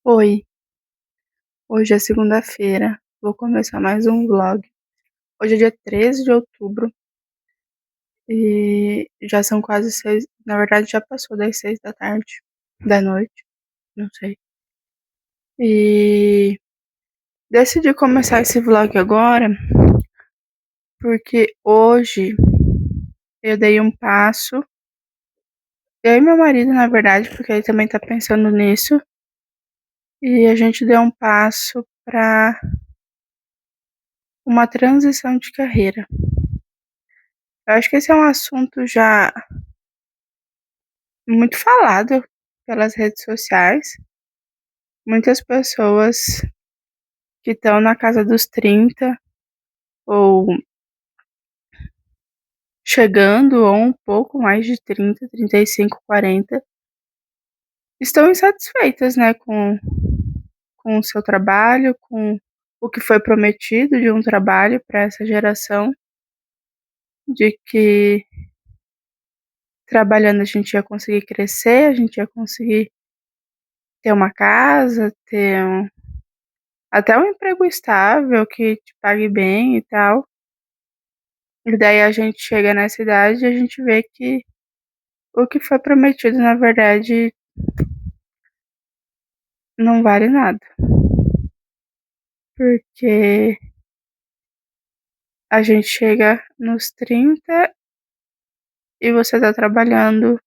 Oi, hoje é segunda-feira, vou começar mais um vlog. Hoje é dia 13 de outubro e já são quase 6, na verdade já passou das 6 da tarde, da noite, não sei. E decidi começar esse vlog agora porque hoje eu dei um passo, eu e meu marido, na verdade, porque ele também tá pensando nisso, e a gente deu um passo para uma transição de carreira. Eu acho que esse é um assunto já muito falado pelas redes sociais. Muitas pessoas que estão na casa dos 30 ou chegando ou um pouco mais de 30, 35, 40 estão insatisfeitas, né, com o seu trabalho, com o que foi prometido de um trabalho para essa geração, de que trabalhando a gente ia conseguir crescer, a gente ia conseguir ter uma casa, ter até um emprego estável que te pague bem e tal. E daí a gente chega nessa idade e a gente vê que o que foi prometido, na verdade, não vale nada. Porque a gente chega nos 30 e você tá trabalhando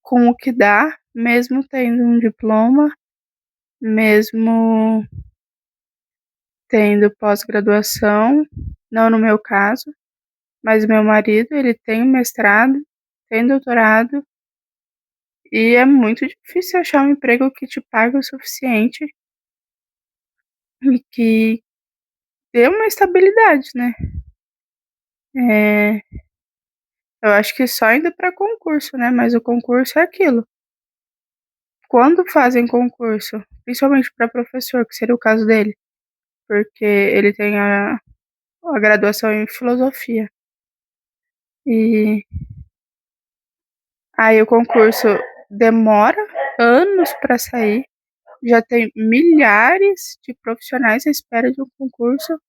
com o que dá, mesmo tendo um diploma, mesmo tendo pós-graduação, não no meu caso, mas meu marido, ele tem mestrado, tem doutorado, e é muito difícil achar um emprego que te pague o suficiente e que dê uma estabilidade, né. Eh, eu acho que só indo para concurso, né, mas o concurso é aquilo, quando fazem concurso, principalmente para professor, que seria o caso dele, porque ele tem a graduação em filosofia, e aí o concurso demora anos para sair, já tem milhares de profissionais à espera de um concurso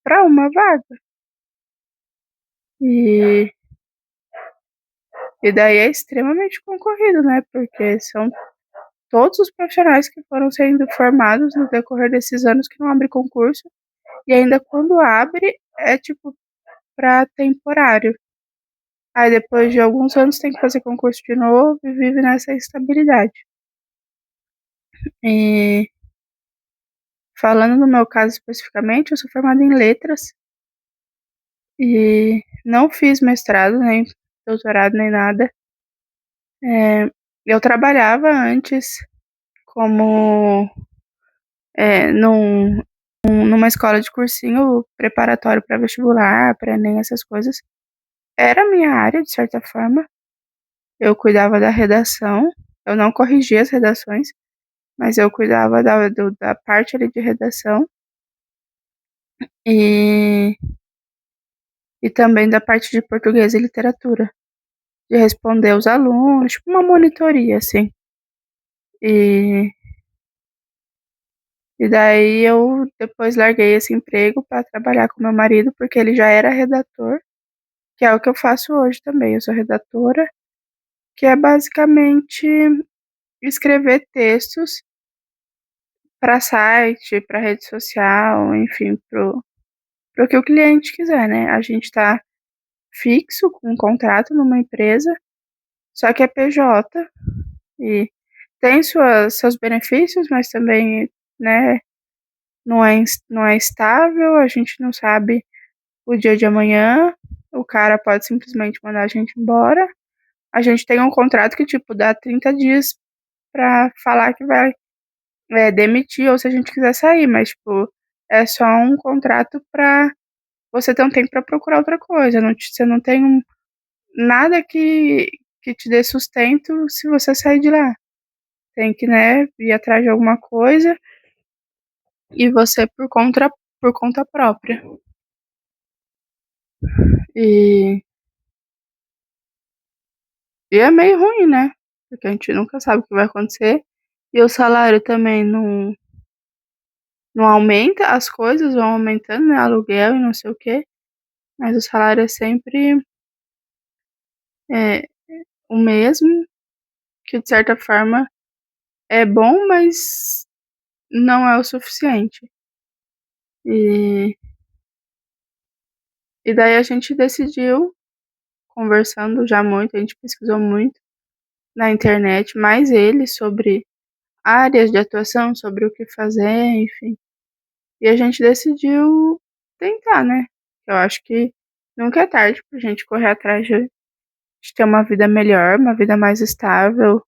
para uma vaga. E daí é extremamente concorrido, né, porque são todos os profissionais que foram sendo formados no decorrer desses anos que não abre concurso, e ainda quando abre, é tipo para temporário. Aí depois de alguns anos tem que fazer concurso de novo e vive nessa instabilidade. E falando no meu caso especificamente, eu sou formada em letras e não fiz mestrado, nem doutorado, nem nada. Eu trabalhava antes como, numa escola de cursinho preparatório para vestibular, para Enem, essas coisas. Era a minha área, de certa forma. Eu cuidava da redação, eu não corrigia as redações, mas eu cuidava da parte ali de redação e também da parte de português e literatura, de responder os alunos, tipo uma monitoria, assim. E daí eu depois larguei esse emprego para trabalhar com meu marido, porque ele já era redator, que é o que eu faço hoje também. Eu sou redatora, que é basicamente escrever textos para site, para rede social, enfim, para o que o cliente quiser, né. A gente tá fixo com um contrato numa empresa, só que é PJ e tem seus benefícios, mas também, né, não é estável, a gente não sabe o dia de amanhã, o cara pode simplesmente mandar a gente embora. A gente tem um contrato que, tipo, dá 30 dias pra falar que vai, demitir ou se a gente quiser sair, mas, tipo, é só um contrato pra você ter um tempo pra procurar outra coisa, você não tem nada que te dê sustento se você sair de lá. Tem que, né, ir atrás de alguma coisa e você por conta própria. E é meio ruim, né, porque a gente nunca sabe o que vai acontecer. E o salário também não aumenta, as coisas vão aumentando, né, aluguel e não sei o quê, mas o salário é sempre, eh, o mesmo, que de certa forma é bom, mas não é o suficiente. E e daí a gente decidiu, conversando já muito, a gente pesquisou muito na internet, mais ele, sobre áreas de atuação, sobre o que fazer, enfim. E a gente decidiu tentar, né. Eu acho que nunca é tarde pra gente correr atrás de ter uma vida melhor, uma vida mais estável,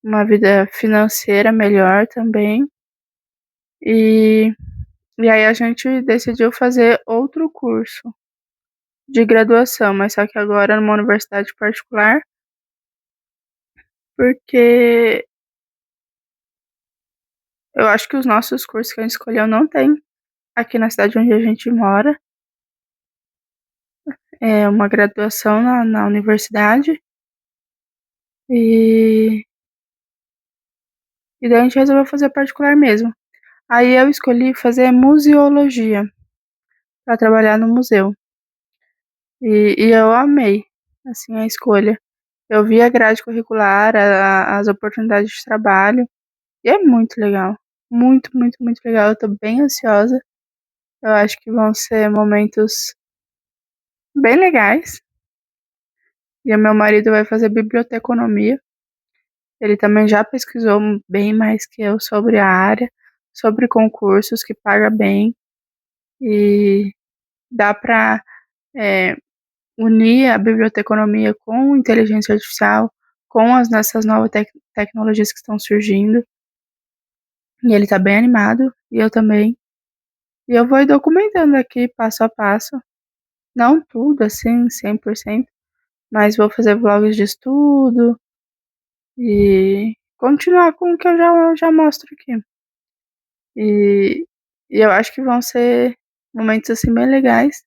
uma vida financeira melhor também. E e aí a gente decidiu fazer outro curso de graduação, mas só que agora numa universidade particular, porque eu acho que os nossos cursos que a gente escolheu não tem aqui na cidade onde a gente mora, é uma graduação na universidade, e daí a gente resolveu fazer particular mesmo. Aí eu escolhi fazer museologia, para trabalhar no museu, e eu amei, assim, a escolha. Eu vi a grade curricular, as oportunidades de trabalho, e é muito legal, muito, muito, muito legal. Eu tô bem ansiosa, eu acho que vão ser momentos bem legais. E o meu marido vai fazer biblioteconomia, ele também já pesquisou bem mais que eu sobre a área, sobre concursos que paga bem, e dá para unir a biblioteconomia com inteligência artificial, com as nessas novas tecnologias que estão surgindo, e ele tá bem animado, e eu também. E eu vou ir documentando aqui passo a passo, não tudo assim 100%, mas vou fazer vlogs de estudo e continuar com o que eu já mostro aqui. E eu acho que vão ser momentos, assim, bem legais.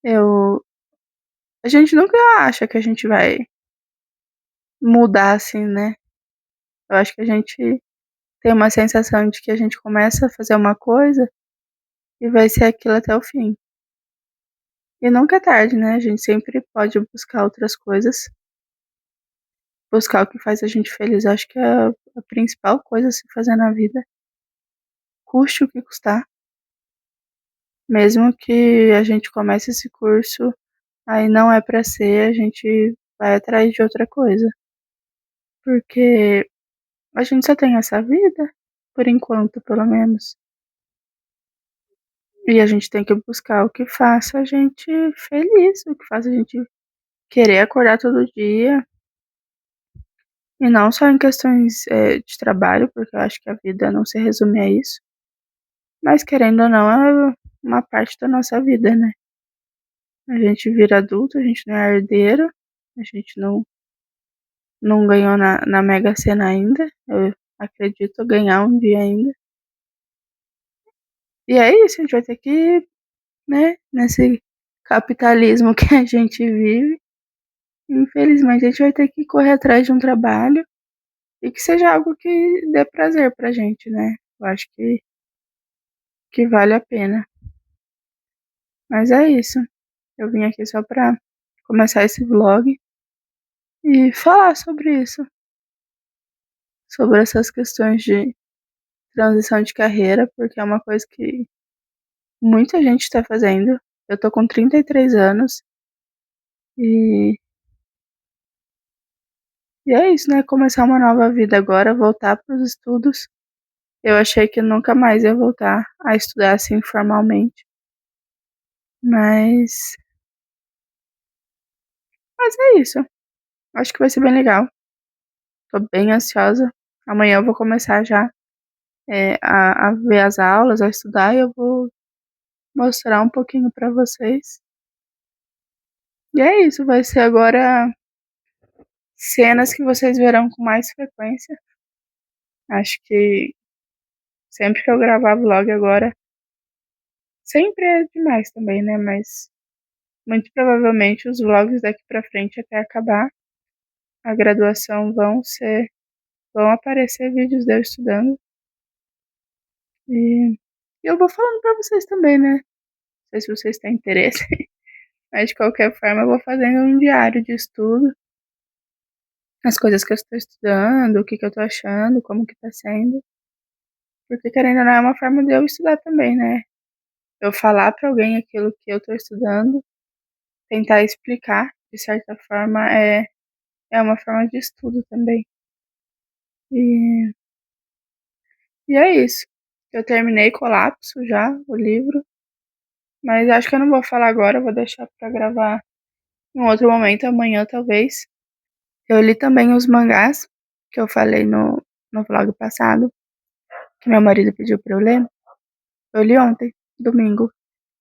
Eu A gente nunca acha que a gente vai mudar, assim, né. Eu acho que a gente tem uma sensação de que a gente começa a fazer uma coisa e vai ser aquilo até o fim. E nunca é tarde, né, a gente sempre pode buscar outras coisas, buscar o que faz a gente feliz. Eu acho que é a principal coisa a se fazer na vida, custe o que custar, mesmo que a gente comece esse curso, aí não é pra ser, a gente vai atrás de outra coisa, porque a gente só tem essa vida, por enquanto, pelo menos. E a gente tem que buscar o que faça a gente feliz, o que faça a gente querer acordar todo dia, e não só em questões, de trabalho, porque eu acho que a vida não se resume a isso, mas querendo ou não é uma parte da nossa vida, né. A gente vira adulto, a gente não é herdeiro, a gente não ganhou na Mega Sena ainda, eu acredito ganhar um dia ainda. E é isso, a gente vai ter que, né, nesse capitalismo que a gente vive, infelizmente a gente vai ter que correr atrás de um trabalho e que seja algo que dê prazer pra gente, né. Eu acho que vale a pena. Mas é isso, eu vim aqui só pra começar esse vlog e falar sobre isso, sobre essas questões de transição de carreira, porque é uma coisa que muita gente tá fazendo. Eu tô com 33 anos e é isso, né, começar uma nova vida agora, voltar para os estudos. Eu achei que nunca mais ia voltar a estudar, assim, formalmente, mas é isso, acho que vai ser bem legal. Tô bem ansiosa. Amanhã eu vou começar já, a ver as aulas, a estudar, e eu vou mostrar um pouquinho pra vocês. E é isso, vai ser agora cenas que vocês verão com mais frequência. Acho que sempre que eu gravar vlog agora, sempre é demais também, né, mas muito provavelmente os vlogs daqui pra frente até acabar a graduação vão ser vão aparecer vídeos de eu estudando. E eu vou falando pra vocês também, né? Não sei se vocês têm interesse. Mas de qualquer forma eu vou fazendo um diário de estudo. As coisas que eu estou estudando, o que eu tô achando, como que tá sendo. Porque querendo ou não é uma forma de eu estudar também, né? Eu falar pra alguém aquilo que eu tô estudando, tentar explicar, de certa forma, é uma forma de estudo também. E, e é isso. Eu terminei Colapso já, o livro. Mas acho que eu não vou falar agora, eu vou deixar pra gravar em um outro momento, amanhã talvez. Eu li também os mangás, que eu falei no vlog passado, que meu marido pediu pra eu ler. Eu li ontem, domingo.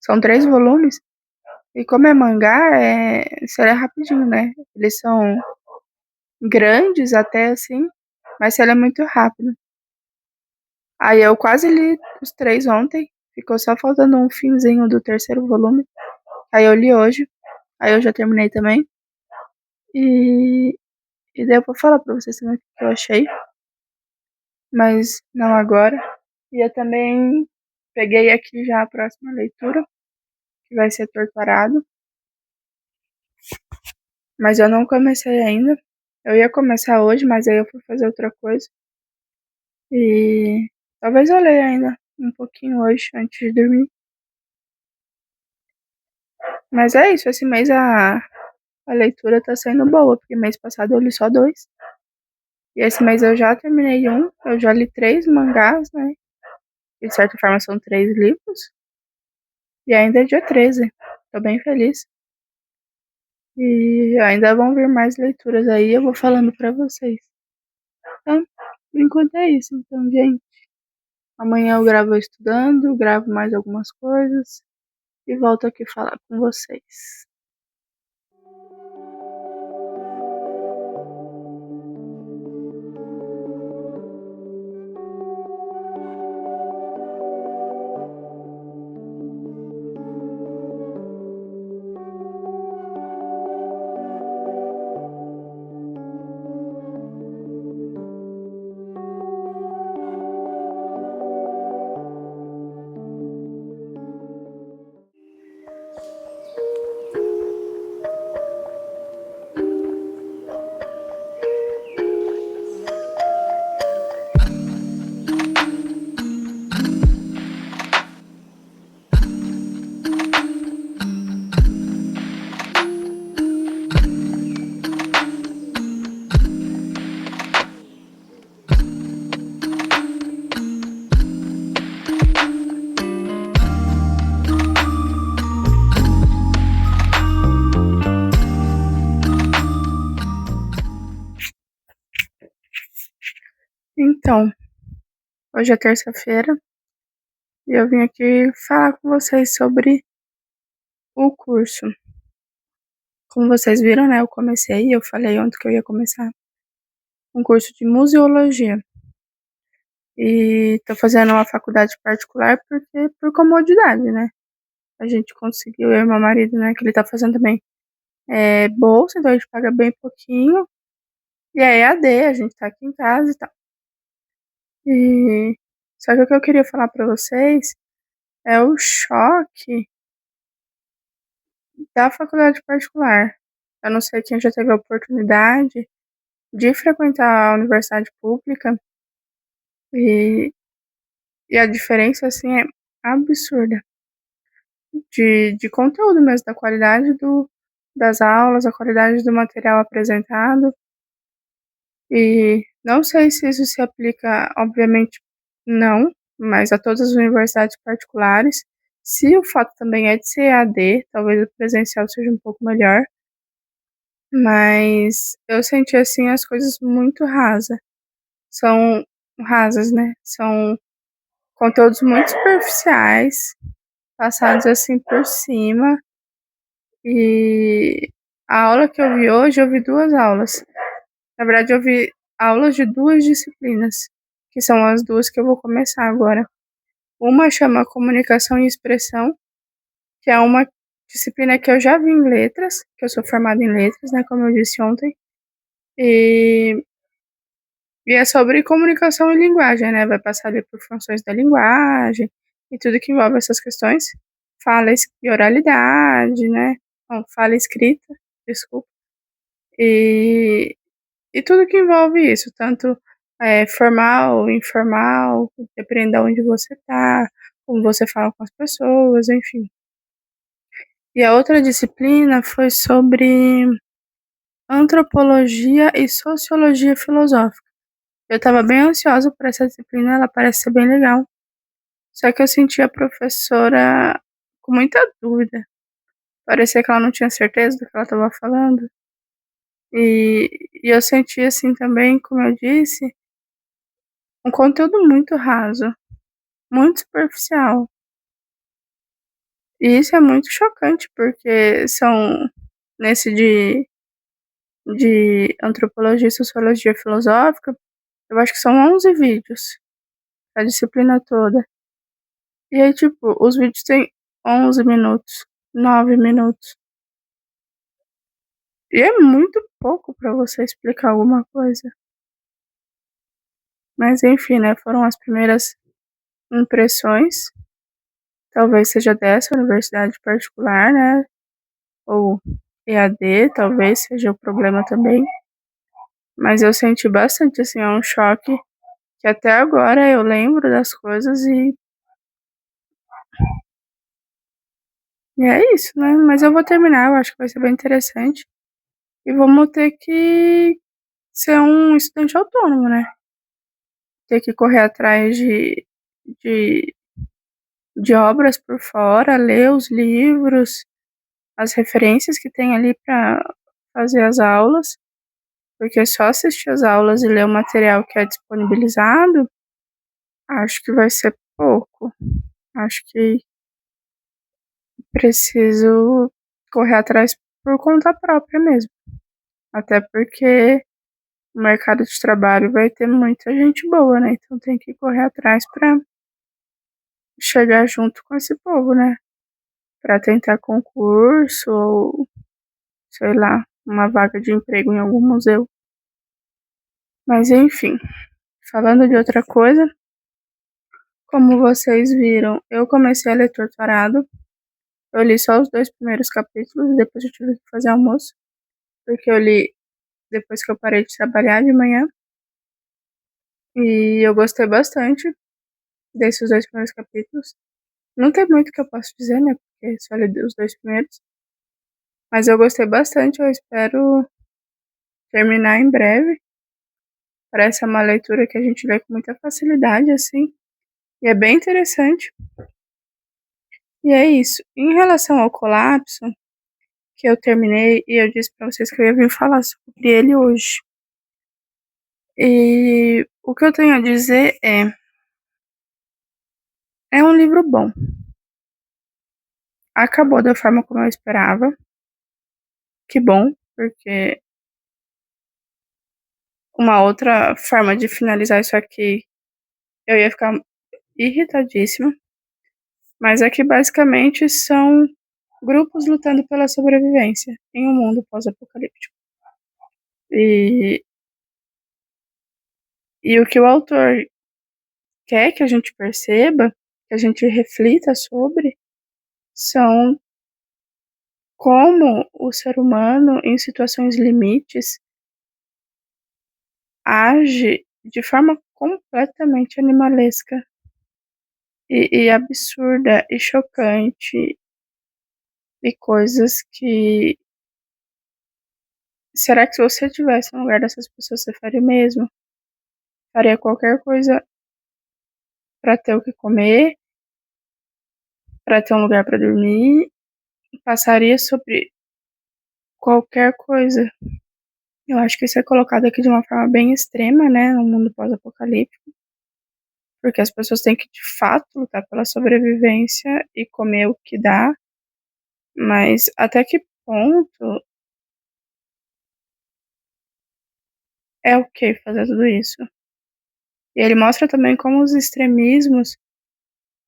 São 3 volumes. E como é mangá, você lê rapidinho, né? Eles são grandes até assim, mas você lê muito rápido. Aí eu quase li os 3 ontem. Ficou só faltando um finzinho do terceiro volume. Aí eu li hoje. Aí eu já terminei também. E, e daí eu vou falar pra vocês também o que eu achei. Mas não agora. E eu também peguei aqui já a próxima leitura, que vai ser Torturado. Mas eu não comecei ainda. Eu ia começar hoje, mas aí eu fui fazer outra coisa. E talvez eu leia ainda um pouquinho hoje, antes de dormir. Mas é isso, esse mês a leitura tá sendo boa, porque mês passado eu li só 2. E esse mês eu já terminei um, eu já li 3 mangás, né? E de certa forma são 3 livros. E ainda é dia 13. Tô bem feliz. E ainda vão vir mais leituras aí, eu vou falando pra vocês. Então, por enquanto é isso, então, gente. Amanhã eu gravo estudando, gravo mais algumas coisas e volto aqui falar com vocês. Então, hoje é terça-feira e eu vim aqui falar com vocês sobre o curso. Como vocês viram, né? Eu falei ontem que eu ia começar um curso de museologia. E tô fazendo uma faculdade particular porque por comodidade, né? A gente conseguiu, eu e meu marido, né? Que ele tá fazendo também bolsa, então a gente paga bem pouquinho. E é EAD, a gente tá aqui em casa e tal. E só que o que eu queria falar pra vocês é o choque da faculdade particular. Eu não sei quem já teve a oportunidade de frequentar a universidade pública e, e a diferença, assim, é absurda de conteúdo mesmo, da qualidade das aulas, a qualidade do material apresentado. E não sei se isso se aplica, obviamente, não, mas a todas as universidades particulares. Se o fato também é de ser EAD, talvez o presencial seja um pouco melhor, mas eu senti assim as coisas muito rasas. São rasas, né? São conteúdos muito superficiais, passados assim por cima. E a aula que eu vi hoje, eu vi 2 aulas. Na verdade, eu vi aulas de 2 disciplinas, que são as 2 que eu vou começar agora. Uma chama Comunicação e Expressão, que é uma disciplina que eu já vi em letras, que eu sou formada em letras, né, como eu disse ontem. E E é sobre comunicação e linguagem, né, vai passar ali por funções da linguagem e tudo que envolve essas questões. Fala e oralidade, né, não, fala e escrita, desculpa. E tudo que envolve isso, tanto, formal, informal, dependendo da onde você tá, como você fala com as pessoas, enfim. E a outra disciplina foi sobre antropologia e sociologia filosófica. Eu estava bem ansiosa por essa disciplina, ela parece ser bem legal. Só que eu senti a professora com muita dúvida. Parecia que ela não tinha certeza do que ela estava falando. E, eu senti, assim, também, como eu disse, um conteúdo muito raso, muito superficial. E isso é muito chocante, porque são, nesse de antropologia e sociologia filosófica, eu acho que são 11 vídeos, a disciplina toda. E aí, tipo, os vídeos têm 11 minutos, 9 minutos. E é muito pouco pra você explicar alguma coisa. Mas enfim, né, foram as primeiras impressões. Talvez seja dessa universidade particular, né, ou EAD, talvez seja o problema também. Mas eu senti bastante, assim, é um choque que até agora eu lembro das coisas e é isso, né. Mas eu vou terminar, eu acho que vai ser bem interessante. E vamos ter que ser um estudante autônomo, né. Ter que correr atrás de de obras por fora, ler os livros, as referências que tem ali para fazer as aulas, porque só assistir as aulas e ler o material que é disponibilizado, acho que vai ser pouco. Acho que preciso correr atrás por conta própria mesmo. Até porque o mercado de trabalho vai ter muita gente boa, né? Então tem que correr atrás para chegar junto com esse povo, né? Para tentar concurso ou, sei lá, uma vaga de emprego em algum museu. Mas enfim, falando de outra coisa, como vocês viram, eu comecei a ler Torturado. Eu li só os 2 primeiros capítulos e depois eu tive que fazer almoço, porque eu li depois que eu parei de trabalhar de manhã. E eu gostei bastante desses 2 primeiros capítulos. Não tem muito que eu posso dizer, né, porque só li os 2 primeiros, mas eu gostei bastante, eu espero terminar em breve. Parece ser uma leitura que a gente lê com muita facilidade, assim, e é bem interessante. E é isso. Em relação ao Colapso, que eu terminei e eu disse pra vocês que eu ia vir falar sobre ele hoje. E o que eu tenho a dizer é um livro bom. Acabou da forma como eu esperava. Que bom, porque uma outra forma de finalizar isso aqui, eu ia ficar irritadíssima. Mas aqui basicamente são grupos lutando pela sobrevivência em um mundo pós-apocalíptico. E, o que o autor quer que a gente perceba, que a gente reflita sobre, são como o ser humano, em situações limites, age de forma completamente animalesca e absurda e chocante, e coisas que será que se você estivesse no lugar dessas pessoas você faria o mesmo? Faria qualquer coisa para ter o que comer, para ter um lugar para dormir, passaria sobre qualquer coisa. Eu acho que isso é colocado aqui de uma forma bem extrema, né, no mundo pós-apocalíptico, porque as pessoas têm que de fato lutar pela sobrevivência e comer o que dá, mas até que ponto é ok fazer tudo isso? E ele mostra também como os extremismos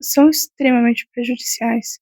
são extremamente prejudiciais.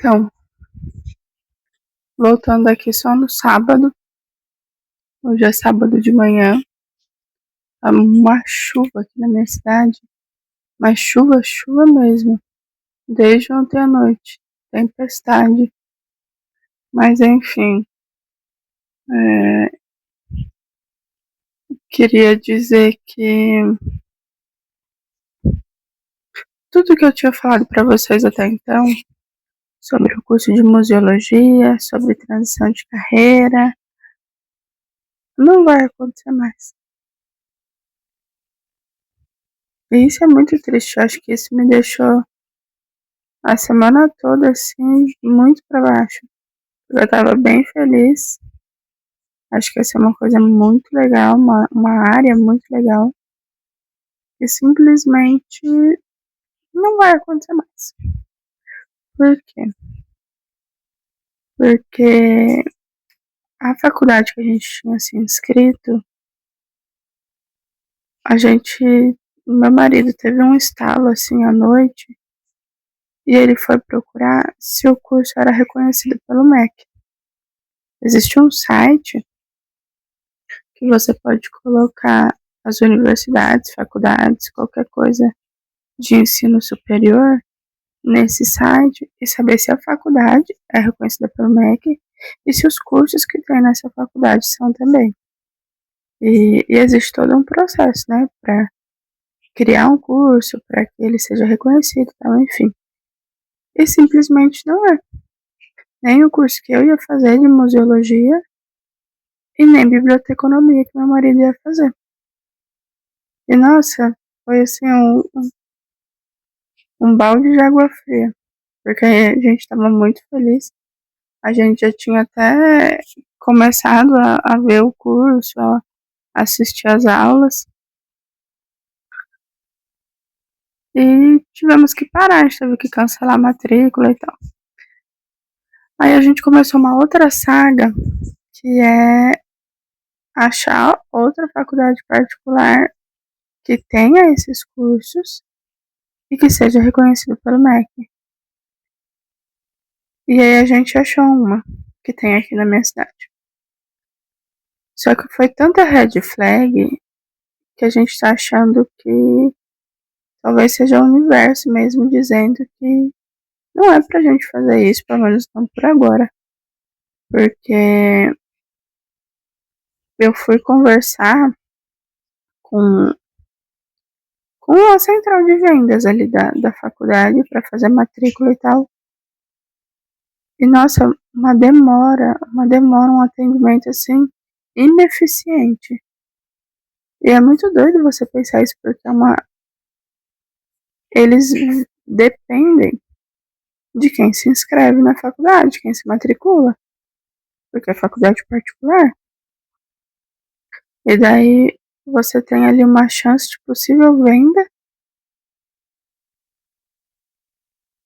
Então, voltando aqui só no sábado, hoje é sábado de manhã, tá uma chuva aqui na minha cidade, mas chuva, chuva mesmo, desde ontem à noite, tempestade. Mas enfim, é, queria dizer que tudo que eu tinha falado para vocês até então, sobre o curso de museologia, sobre transição de carreira, não vai acontecer mais. E isso é muito triste, eu acho que isso me deixou a semana toda assim, muito para baixo. Eu tava bem feliz, acho que essa é uma coisa muito legal, uma área muito legal, e simplesmente não vai acontecer mais. Por quê? Porque a faculdade que a gente tinha se inscrito, a gente, meu marido teve um estalo assim à noite e ele foi procurar se o curso era reconhecido pelo MEC. Existe um site que você pode colocar as universidades, faculdades, qualquer coisa de ensino superior nesse site e saber se a faculdade é reconhecida pelo MEC e se os cursos que tem nessa faculdade são também. E existe todo um processo, né, para criar um curso, para que ele seja reconhecido, tal, enfim. E simplesmente não é. Nem o curso que eu ia fazer de museologia e nem biblioteconomia que meu marido ia fazer. E nossa, foi assim um balde de água fria, porque a gente estava muito feliz. A gente já tinha até começado a ver o curso, a assistir às aulas. E tivemos que parar, a gente teve que cancelar a matrícula e tal. Aí a gente começou uma outra saga, que é achar outra faculdade particular que tenha esses cursos e que seja reconhecido pelo MEC. E aí a gente achou uma que tem aqui na minha cidade. Só que foi tanta red flag que a gente tá achando que talvez seja o universo mesmo dizendo que não é pra gente fazer isso, pelo menos não por agora. Porque eu fui conversar com, com a central de vendas ali da faculdade para fazer matrícula e tal. E nossa, um atendimento assim, ineficiente. E é muito doido você pensar isso, porque eles dependem de quem se inscreve na faculdade, quem se matricula, porque é faculdade particular. E daí você tem ali uma chance de possível venda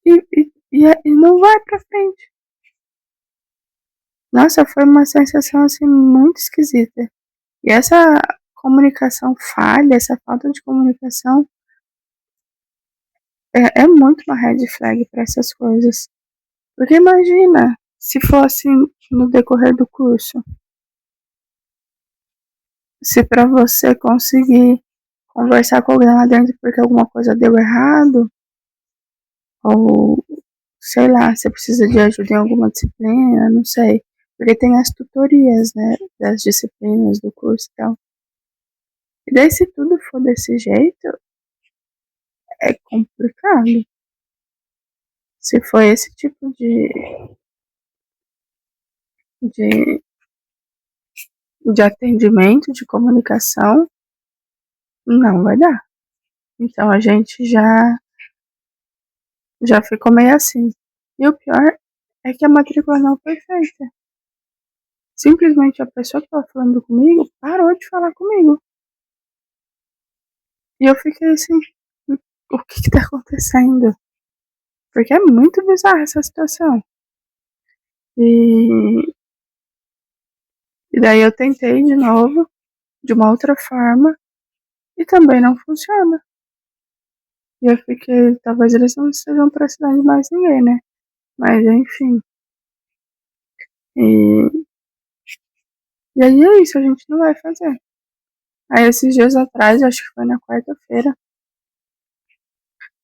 e não vai pra frente. Nossa, foi uma sensação assim muito esquisita. E essa comunicação falha, essa falta de comunicação é muito uma red flag para essas coisas. Porque imagina se fosse no decorrer do curso, se para você conseguir conversar com alguém lá dentro porque alguma coisa deu errado, ou sei lá, você precisa de ajuda em alguma disciplina, não sei. Porque tem as tutorias, né, das disciplinas do curso e tal. E daí se tudo for desse jeito, é complicado. Se for esse tipo de, de atendimento, de comunicação, não vai dar. Então a gente já ficou meio assim. E o pior é que a matrícula não foi feita. Simplesmente a pessoa que estava falando comigo parou de falar comigo. E eu fiquei assim, o que está acontecendo? Porque é muito bizarra essa situação. E, e daí eu tentei de novo, de uma outra forma, e também não funciona. E eu fiquei, talvez eles não estejam precisando de mais ninguém, né? Mas enfim. E, e aí é isso, a gente não vai fazer. Aí esses dias atrás, acho que foi na quarta-feira,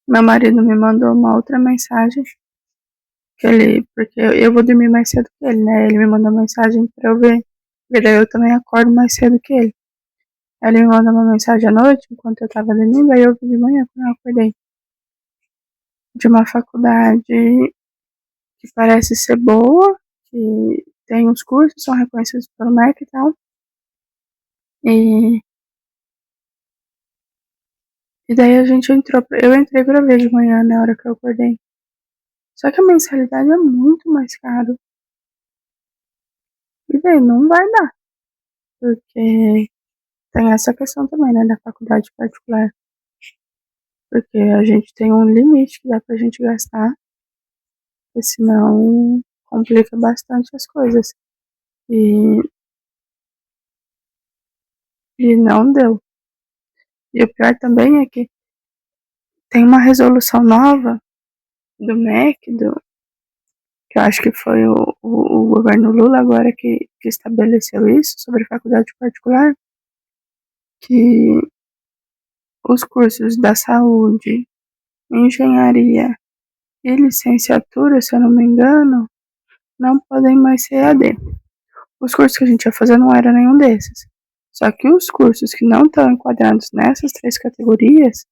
meu marido me mandou uma outra mensagem. Porque eu vou dormir mais cedo que ele, né? Ele me mandou mensagem pra eu ver. E daí eu também acordo mais cedo que ele. Aí ele me mandou uma mensagem à noite, enquanto eu tava dormindo, aí eu vi de manhã quando eu acordei. De uma faculdade que parece ser boa, que tem uns cursos, são reconhecidos pelo MEC e tal. E, e daí a gente eu entrei pra ver de manhã, na hora que eu acordei. Só que a mensalidade é muito mais caro. E daí não vai dar, porque tem essa questão também, né, da faculdade particular. Porque a gente tem um limite que dá pra gente gastar, porque senão complica bastante as coisas. E, e não deu. E o pior também é que tem uma resolução nova do MEC, que eu acho que foi o governo Lula agora que estabeleceu isso sobre faculdade particular, que os cursos da saúde, engenharia e licenciatura, se eu não me engano, não podem mais ser EAD. Os cursos que a gente ia fazer não era nenhum desses. Só que os cursos que não estão enquadrados nessas três categorias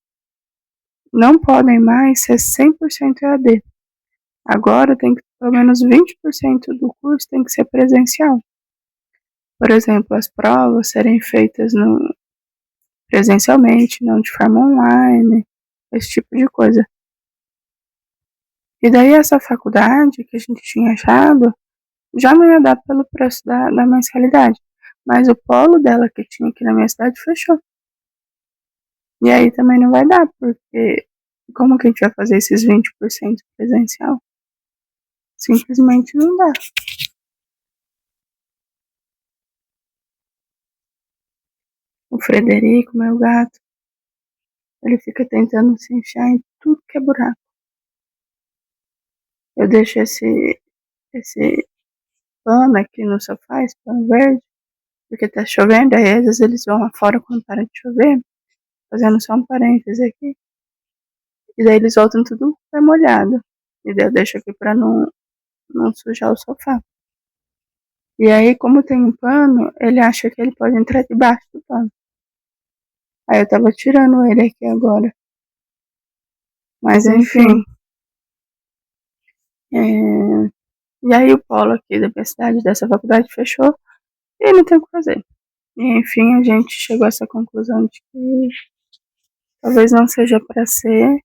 não podem mais ser 100% EAD. Agora tem que, pelo menos 20% do curso tem que ser presencial. Por exemplo, as provas serem feitas presencialmente, não de forma online, esse tipo de coisa. E daí essa faculdade que a gente tinha achado já não ia dar pelo preço da mensalidade. Mas o polo dela que tinha aqui na minha cidade fechou. E aí também não vai dar, porque como que a gente vai fazer esses 20% presencial? Simplesmente não dá. O Frederico, meu gato, ele fica tentando se enfiar em tudo que é buraco. Eu deixo esse pano aqui no sofá, esse pano verde, porque tá chovendo, aí às vezes eles vão lá fora quando para de chover, fazendo só um parêntese aqui, e daí eles voltam tudo pé molhado. E daí eu deixo aqui pra não sujar o sofá. E aí, como tem um pano, ele acha que ele pode entrar debaixo do pano. Aí eu tava tirando ele aqui agora. Mas enfim. E aí o polo aqui da minha cidade, dessa faculdade, fechou. E não tem o que fazer. E enfim, a gente chegou a essa conclusão de que talvez não seja pra ser.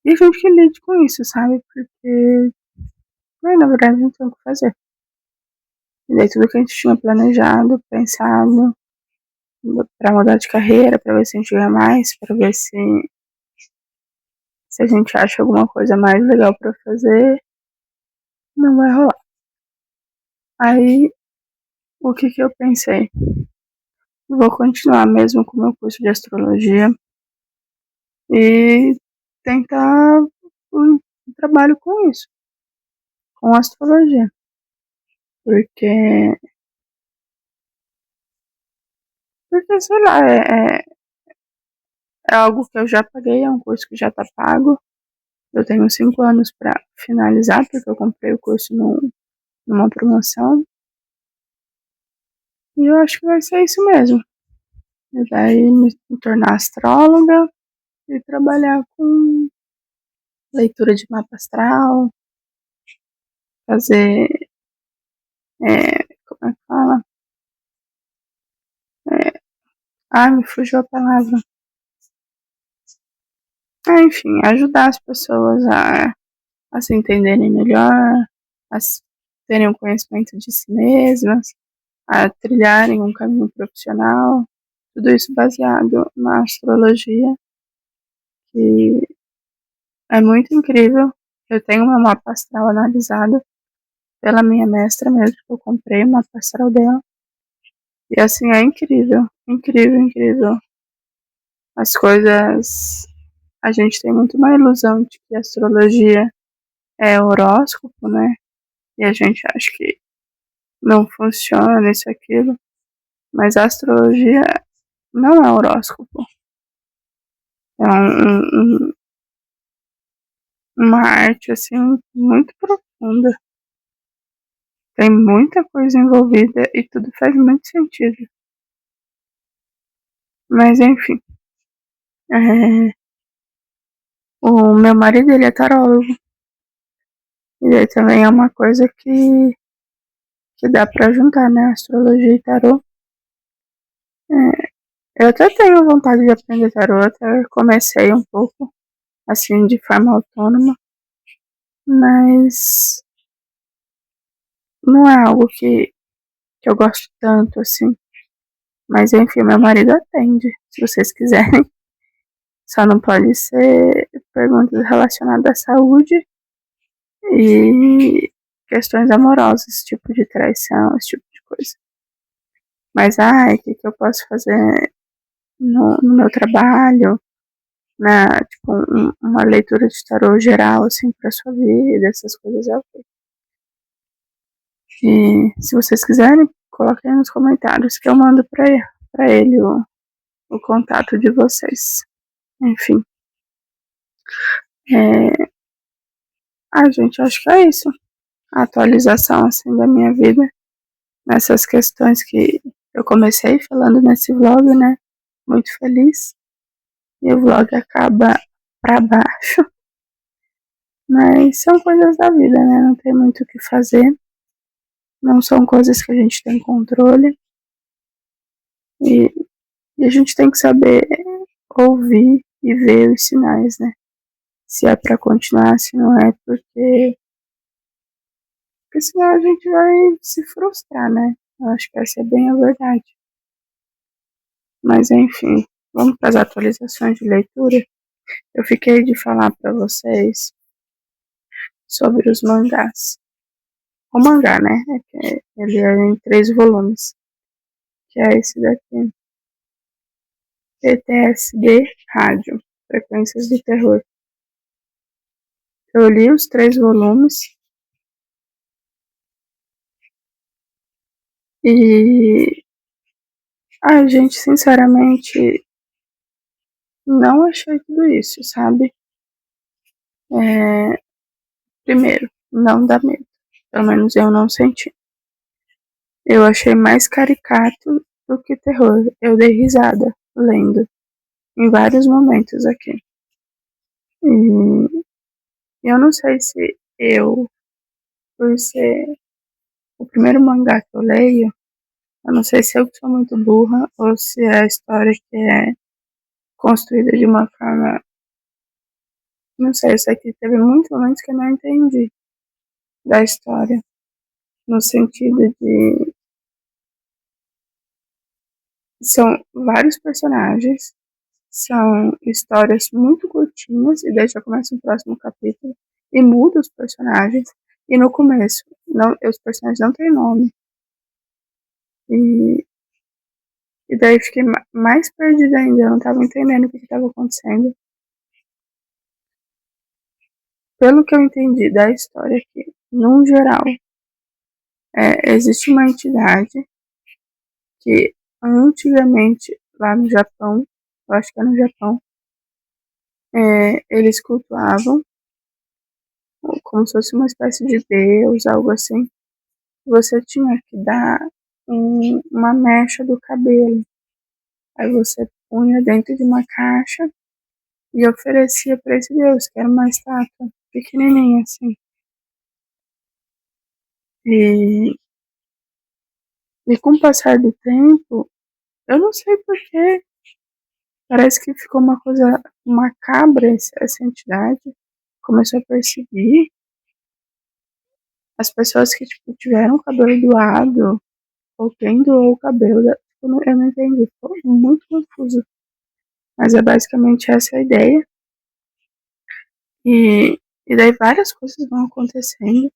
E a gente que lide com isso, sabe? Porque, na verdade, não tem o que fazer. E daí tudo que a gente tinha planejado, pensado, pra mudar de carreira, pra ver se a gente ganha mais, pra ver se a gente acha alguma coisa mais legal pra fazer, não vai rolar. Aí, o que eu pensei? Vou continuar mesmo com o meu curso de astrologia e tentar um trabalho com isso, com astrologia. Porque, sei lá, é algo que eu já paguei, é um curso que já tá pago. Eu tenho 5 anos para finalizar, porque eu comprei o curso numa promoção. E eu acho que vai ser isso mesmo. E daí me tornar astróloga e trabalhar com leitura de mapa astral, fazer, como é que fala? Me fugiu a palavra. Enfim, ajudar as pessoas a se entenderem melhor, a terem um conhecimento de si mesmas, a trilharem um caminho profissional, tudo isso baseado na astrologia, que é muito incrível. Eu tenho uma mapa astral analisada pela minha mestra mesmo, que eu comprei uma mapa astral dela. E assim, é incrível, incrível, incrível. As coisas. A gente tem muito uma ilusão de que a astrologia horóscopo, né? E a gente acha que não funciona isso, aquilo. Mas a astrologia não é horóscopo. É uma arte, assim, muito profunda. Tem muita coisa envolvida e tudo faz muito sentido. Mas enfim. É, o meu marido, ele é tarólogo. E aí também é uma coisa que dá pra juntar, né? Astrologia e tarô. Eu até tenho vontade de aprender tarô, até comecei um pouco, assim, de forma autônoma. Mas não é algo que eu gosto tanto, assim. Mas enfim, meu marido atende, se vocês quiserem. Só não pode ser perguntas relacionadas à saúde e questões amorosas, tipo de traição, esse tipo de coisa. Mas, o que eu posso fazer no meu trabalho, tipo, uma leitura de tarô geral, assim, pra sua vida, essas coisas é ok. E se vocês quiserem, coloquem aí nos comentários que eu mando pra ele o contato de vocês. Enfim. Gente, acho que é isso. A atualização, assim, da minha vida. Nessas questões que eu comecei falando nesse vlog, né? Muito feliz. E o vlog acaba pra baixo. Mas são coisas da vida, né? Não tem muito o que fazer. Não são coisas que a gente tem controle. E, e a gente tem que saber ouvir e ver os sinais, né? Se é pra continuar, se não é, porque senão a gente vai se frustrar, né? Eu acho que essa é bem a verdade. Mas enfim, vamos para as atualizações de leitura. Eu fiquei de falar para vocês sobre os mangás. O mangá, né? Ele é em 3 volumes. Que é esse daqui. PTSD Rádio. Frequências do Terror. Eu li os 3 volumes. E... gente, sinceramente, não achei tudo isso, sabe? Primeiro, não dá medo. Pelo menos eu não senti. Eu achei mais caricato do que terror. Eu dei risada lendo em vários momentos aqui. E eu não sei se por ser o primeiro mangá que eu leio, eu não sei se eu sou muito burra ou se é a história que é construída de uma forma. Não sei, eu sei que teve muitos momentos que eu não entendi da história. No sentido de. São vários personagens, são histórias muito curtinhas, e daí já começa o próximo capítulo e muda os personagens. E no começo, não, os personagens não têm nome. E, e daí fiquei mais perdida ainda, eu não tava entendendo o que estava acontecendo. Pelo que eu entendi da história aqui, num geral, existe uma entidade que antigamente, lá no Japão, eu acho que é no Japão, eles cultuavam como se fosse uma espécie de deus, algo assim. Você tinha que dar uma mecha do cabelo. Aí você punha dentro de uma caixa e oferecia para esse deus, que era uma estátua pequenininha assim. E, e com o passar do tempo, eu não sei porquê, parece que ficou uma coisa macabra essa entidade. Começou a perseguir as pessoas que tipo, tiveram o cabelo doado ou quem doou o cabelo. Eu não entendi, ficou muito confuso. Mas é basicamente essa a ideia. E daí várias coisas vão acontecendo.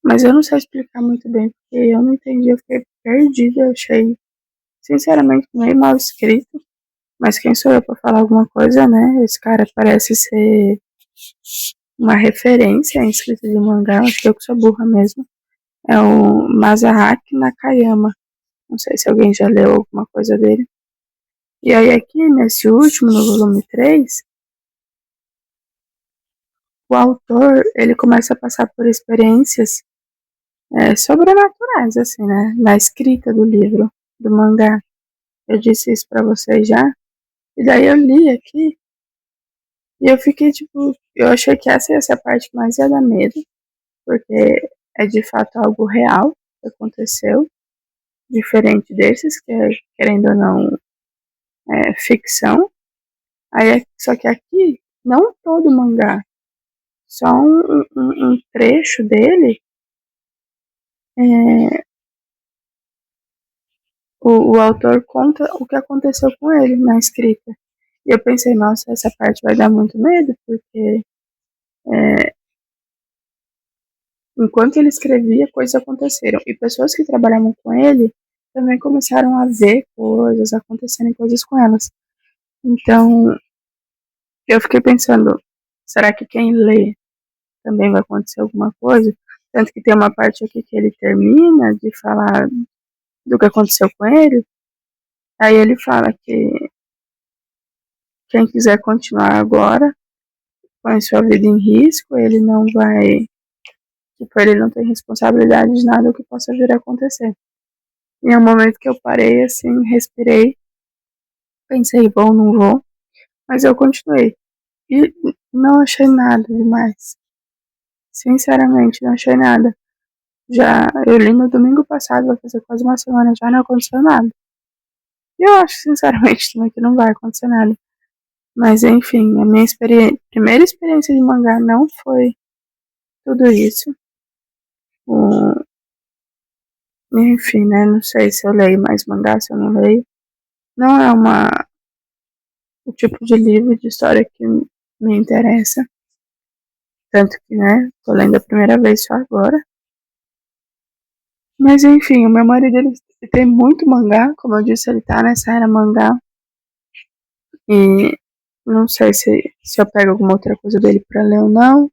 Mas eu não sei explicar muito bem, porque eu não entendi, eu fiquei perdida, eu achei, sinceramente, meio mal escrito. Mas quem sou eu pra falar alguma coisa, né? Esse cara parece ser uma referência em escrita de mangá, acho que eu que sou burra mesmo, é o Masaaki Nakayama. Não sei se alguém já leu alguma coisa dele. E aí aqui, nesse último, no volume 3, o autor, ele começa a passar por experiências sobrenaturais, assim, né? Na escrita do livro, do mangá. Eu disse isso pra vocês já. E daí eu li aqui, e eu fiquei, tipo, eu achei que essa ia ser a parte que mais ia dar medo, porque é de fato algo real que aconteceu, diferente desses, que é, querendo ou não, é ficção. Aí, só que aqui, não todo mangá, só um trecho dele, é, o autor conta o que aconteceu com ele na escrita. E eu pensei, nossa, essa parte vai dar muito medo, porque enquanto ele escrevia, coisas aconteceram. E pessoas que trabalhavam com ele também começaram a ver coisas, acontecerem coisas com elas. Então, eu fiquei pensando, será que quem lê também vai acontecer alguma coisa? Tanto que tem uma parte aqui que ele termina de falar do que aconteceu com ele. Aí ele fala que quem quiser continuar agora, põe sua vida em risco, ele não vai, tipo, ele não tem responsabilidade de nada que possa vir a acontecer. E é um momento que eu parei, assim, respirei, pensei, vou, não vou, mas eu continuei. E não achei nada demais. Sinceramente, não achei nada. Já eu li no domingo passado, vai fazer quase uma semana, já não aconteceu nada. E eu acho, sinceramente, também que não vai acontecer nada. Mas enfim, a minha primeira experiência de mangá não foi tudo isso. O, enfim, né? Não sei se eu leio mais mangá, se eu não leio. Não é o tipo de livro de história que me interessa. Tanto que, né, tô lendo a primeira vez só agora. Mas enfim, o meu marido ele tem muito mangá, como eu disse, ele tá nessa era mangá. E não sei se eu pego alguma outra coisa dele pra ler ou não.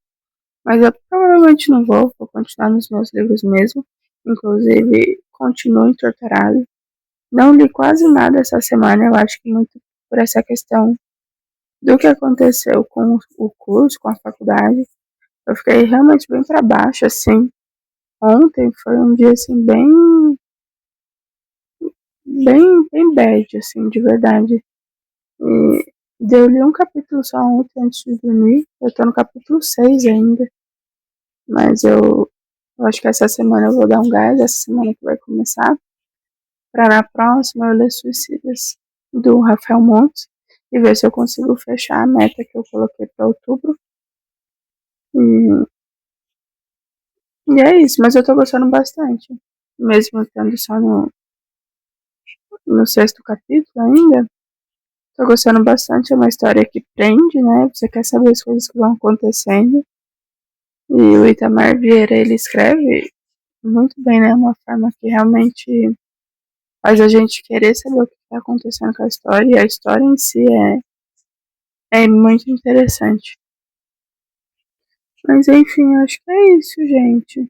Mas eu provavelmente não vou continuar nos meus livros mesmo. Inclusive, continuo torturado. Não li quase nada essa semana, eu acho que muito por essa questão do que aconteceu com o curso, com a faculdade. Eu fiquei realmente bem para baixo, assim. Ontem foi um dia, assim, bem bad, assim, de verdade. E eu li um capítulo só ontem antes de dormir. Eu tô no capítulo 6 ainda. Mas eu acho que essa semana eu vou dar um gás, essa semana que vai começar. Pra na próxima eu ler Suicidas, do Rafael Montes. E ver se eu consigo fechar a meta que eu coloquei para outubro. E, e é isso, mas eu tô gostando bastante. Mesmo estando só no sexto capítulo ainda. Tô gostando bastante, é uma história que prende, né? Você quer saber as coisas que vão acontecendo. E o Itamar Vieira, ele escreve muito bem, né? Uma forma que realmente faz a gente querer saber o que está acontecendo com a história. E a história em si é muito interessante. Mas enfim, acho que é isso, gente.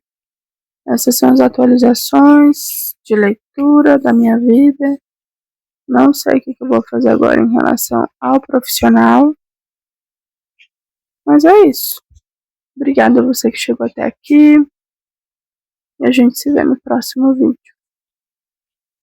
Essas são as atualizações de leitura da minha vida. Não sei o que eu vou fazer agora em relação ao profissional. Mas é isso. Obrigada a você que chegou até aqui. E a gente se vê no próximo vídeo.